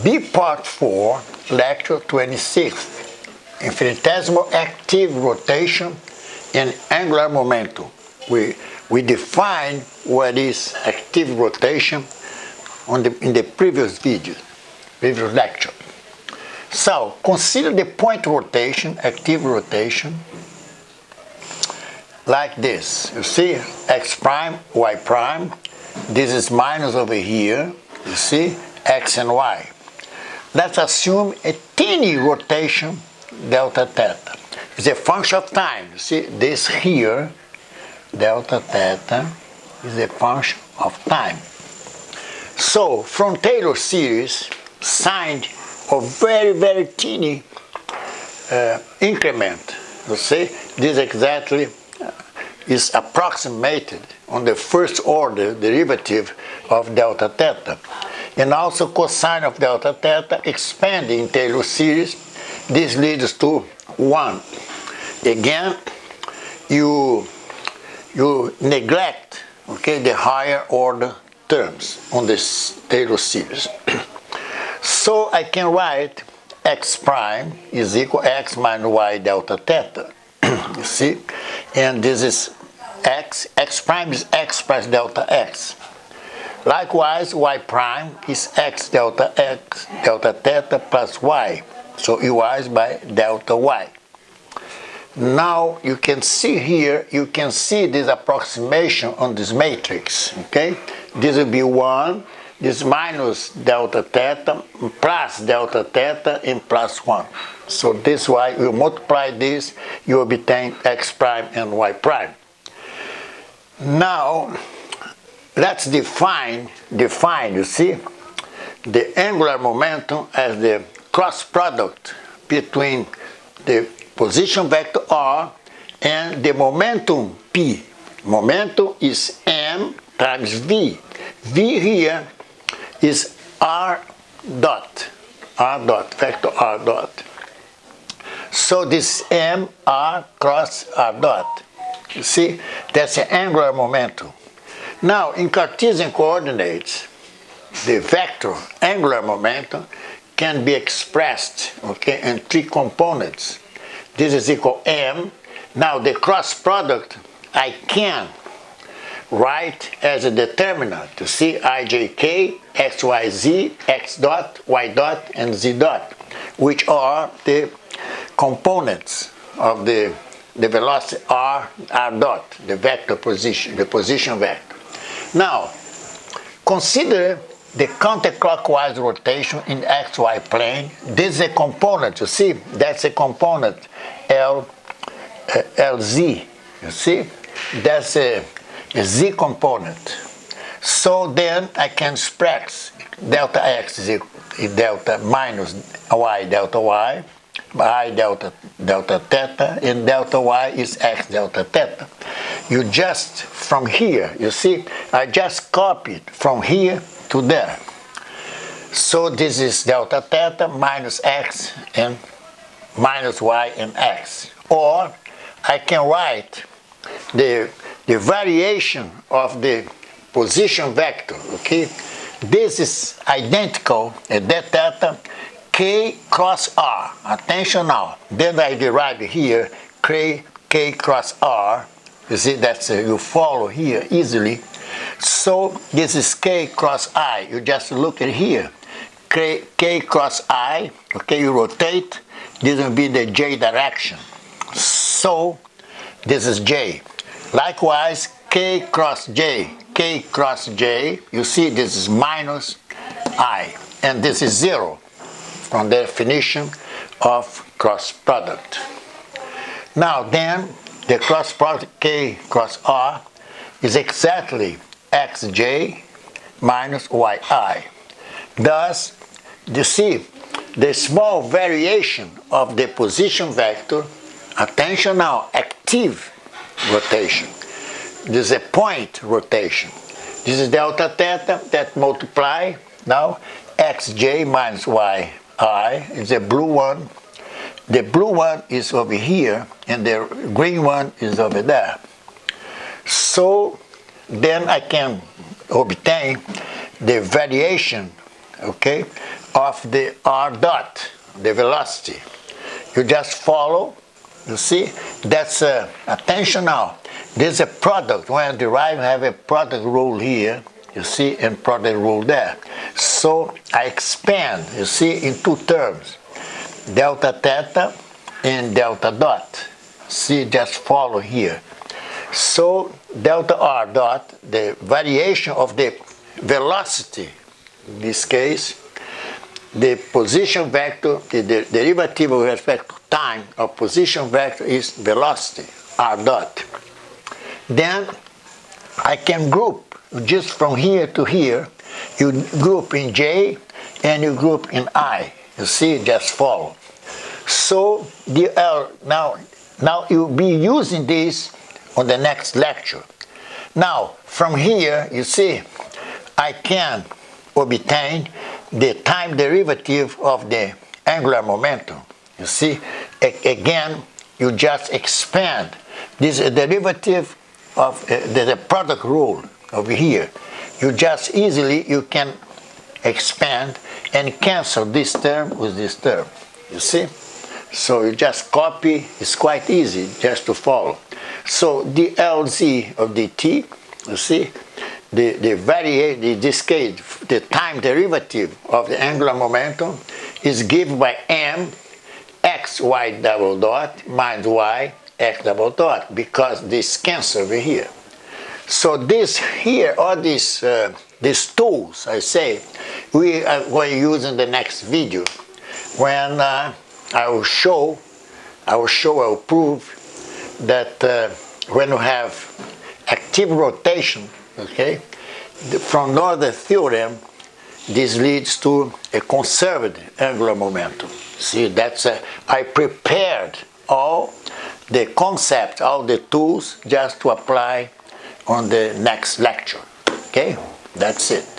be part 4, lecture 26, infinitesimal active rotation and angular momentum. We defined what is active rotation in the previous video, previous lecture. So consider the point rotation, active rotation, like this. You see, x prime, y prime. This is minus over here. You see, x and y. Let's assume a teeny rotation, delta theta. It's a function of time. You see, this here, delta theta, is a function of time. So, from Taylor series, sine of very, very teeny increment, you see, this exactly is approximated on the first order derivative of delta theta. And also cosine of delta theta expanding in Taylor series, this leads to 1. Again, you neglect, okay, the higher order terms on this Taylor series. So I can write x prime is equal to x minus y delta theta. You see? And this is x prime is x plus delta x. Likewise, y prime is x delta theta plus y. So y is by delta y. Now you can see here, you can see this approximation on this matrix, okay? This will be 1, this minus delta theta, plus delta theta, and plus 1. So this way, you multiply this, you obtain x prime and y prime. Now, let's define, you see, the angular momentum as the cross product between the position vector r and the momentum p. Momentum is m times v. V here is r dot, vector r dot. So this m r cross r dot. You see, that's the angular momentum. Now, in Cartesian coordinates, the vector angular momentum can be expressed, okay, in 3 components. This is equal m. Now, the cross product I can write as a determinant. You see, ijk, x, y, z, x dot, y dot, and z dot, which are the components of the velocity r dot, the vector position, the position vector. Now, consider the counterclockwise rotation in xy plane. This is a component, you see, that's a component LZ, you see, that's a z component. So then I can express delta x is equal to delta minus y delta y, I delta theta, and delta y is x delta theta. You just, from here, you see, I just copied from here to there. So this is delta theta minus x and minus y and x. Or I can write the variation of the position vector, okay? This is identical at that theta, k cross r. Attention now. Then I derive here k cross r. You see, that's you follow here easily. So this is k cross I. You just look at here. K cross I. Okay, you rotate. This will be the j direction. So this is j. Likewise, k cross j. K cross j. You see, this is minus I, and this is 0 from the definition of cross product. Now then, the cross product k cross r is exactly xj minus yi. Thus, you see, the small variation of the position vector, attention now, active rotation. This is a point rotation. This is delta theta that multiply now xj minus yi is a blue one. The blue one is over here and the green one is over there. So then I can obtain the variation, okay, of the r dot, the velocity. You just follow, you see, that's attention now. There's a product, when I derive, I have a product rule here, you see, and product rule there. So I expand, you see, in two terms, delta theta and delta dot. See, just follow here. So delta r dot, the variation of the velocity, in this case, the position vector, the derivative with respect to time of position vector is velocity, r dot. Then I can group just from here to here. You group in j and you group in I. You see, just follow. So the L, now you'll be using this on the next lecture. Now from here, you see, I can obtain the time derivative of the angular momentum. You see, again, you just expand. This is a derivative of the product rule over here. You just easily, you can expand and cancel this term with this term. You see? So you just copy, it's quite easy just to follow. So the LZ of dt, you see, this case, the time derivative of the angular momentum is given by m x y double dot minus y x double dot, because this cancel over here. So this here, all these tools, I say, we are going to use in the next video, when I will prove that when you have active rotation, okay, from Northern theorem, this leads to a conserved angular momentum. See, that's I prepared all the concepts, all the tools, just to apply on the next lecture. Okay, that's it.